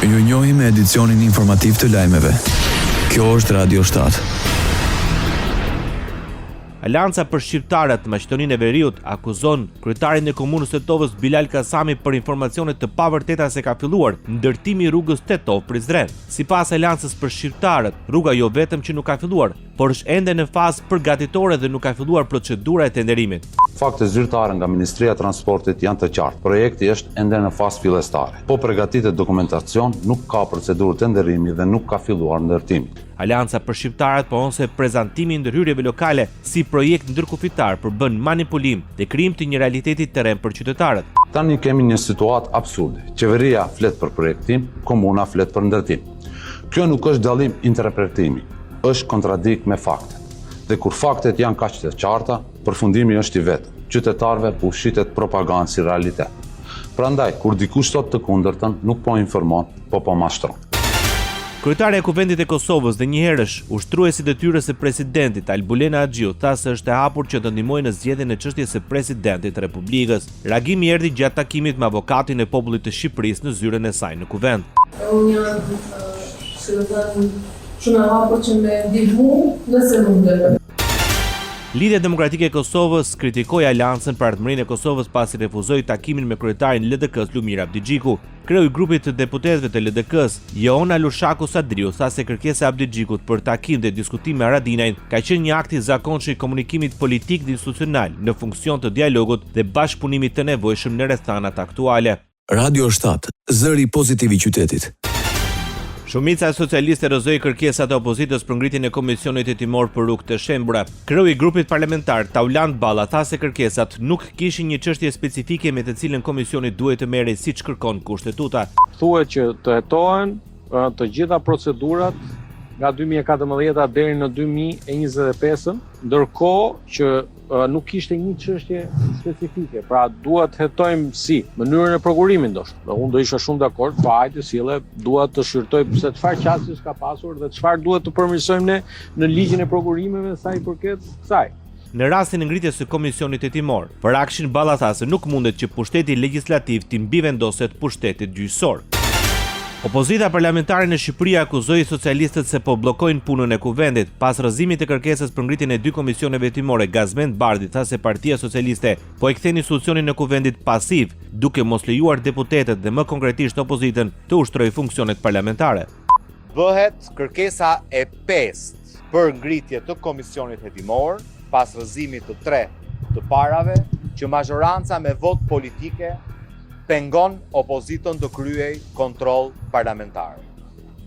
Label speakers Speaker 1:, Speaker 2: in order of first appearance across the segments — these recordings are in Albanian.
Speaker 1: Ju njohim me edicionin informativ të lajmeve. Kjo është Radio 7.
Speaker 2: Alianca për Shqiptarët në Maqedoninë e Veriut akuzon kryetarin e komunës së Tetovës Bilal Kasami për informacione të pavërteta se ka filluar ndërtimi i rrugës Tetov-Prizren. Sipas Aliancës për Shqiptarët, rruga jo vetëm që nuk ka filluar, por është ende në fazë përgatitore dhe nuk ka filluar procedura e tenderimit.
Speaker 3: Fakte zyrtare nga Ministria e Transportit janë të qartë. Projekti është ende në fazë fillestare. Po përgatitet dokumentacion, nuk ka procedurë tenderimi dhe nuk ka filluar ndërtimi.
Speaker 2: Alianca për Shqiptarët pohon se prezantimi i ndërhyrjeve lokale si projekt ndërkufitar përbën manipulim dhe krijim të një realiteti të terren për qytetarët.
Speaker 3: Tani kemi një situatë absurde. Qeveria flet për projektim, komuna flet për ndërtim. Kjo nuk është dallim interpretimi, është kontradikt me faktet. Dhe kur faktet janë kaq të qarta, përfundimi është i vetëm. Qytetarëve po ushitet propagandë si realitet. Prandaj, kur dikush thot të kundërtën, nuk po informon, po mashtron.
Speaker 2: Kryetaria e Kuvendit e Kosovës dhe njëherësh ushtruesi detyrës së presidentit Albulena Axhiu tha se është e hapur që të ndihmojë në zgjedhjen e çështjes së presidentit të Republikës. Reagimi erdhi gjatë takimit me avokatin e popullit të Shqipërisë në zyrën e saj në Kuvend.
Speaker 4: Unë jam shumë e hapur që me ndihmu nëse mundet.
Speaker 2: Lidhja Demokratike e Kosovës kritikoi Aleancën për ardhmërinë e Kosovës pasi refuzoi takimin me kryetarin LDK-s Lumir Abdixhiku. Kreu i grupit të deputetëve të LDK-s, Joona Lushaku Sadriu, tha se kërkesa e Abdixhikut për takim dhe diskutim me Haradinajin ka qenë një akt i zakonshëm i komunikimit politik dhe institucional në funksion të dialogut dhe bashkëpunimit të nevojshëm në rrethanat aktuale.
Speaker 1: Radio 7, zëri pozitiv i qytetit.
Speaker 2: Shumica e socialiste rrëzoi kërkesat e opozitës për ngritjen e komisionit hetimor për rrugë të shembura. Kreu i grupit parlamentar Tauland Balla tha se kërkesat nuk kishin një çështje specifike me të cilën komisioni duhet të merrej siç kërkon kushtetuta.
Speaker 5: Thuhet që të hetohen të gjitha procedurat nga 2014 deri në 2025, ndërkohë që nuk kishte një çështje specifike. Pra duhet të hetojmë si mënyrën e prokurimit ndoshta. Dhe unë do isha shumë dakord, po hajde sille, duhet të shqyrtojmë se çfarë qasjes ka pasur dhe çfarë duhet të përmirësojmë ne në ligjin e prokurimeve sa i përket kësaj.
Speaker 2: Në rastin e ngritjes së komisionit hetimor, për Akshin Balla tha se nuk mundet që pushteti legjislativ të mbivendoset pushtetit gjyqësor. Opozita parlamentare në Shqipëri akuzoi socialistët se po bllokojnë punën e Kuvendit. Pas rrëzimit të kërkesës për ngritjen e 2 komisioneve hetimore, Gazmend Bardhi tha se Partia Socialiste po e kthen institucionin e Kuvendit pasiv, duke mos lejuar deputetët dhe më konkretisht opozitën të ushtrojë funksionet parlamentare.
Speaker 6: Bëhet kërkesa e 5 për ngritje të komisionit hetimor pas rrëzimit të 3 të parave që mazhoranca me vot politike pengon opozitën të kryej kontroll parlamentar.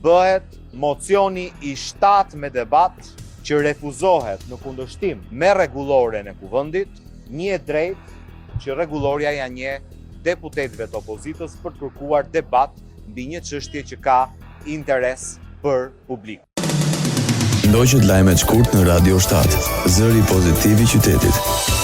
Speaker 6: Bëhet mocioni i 7 me debat që refuzohet në kundërshtim me rregulloren e Kuvendit, një e drejtë që rregulloria ja njeh deputetëve të opozitës për të kërkuar debat mbi një çështje që ka interes për publik.
Speaker 1: Ndoqët lajmet shkurt në Radio 7, zëri pozitiv i qytetit.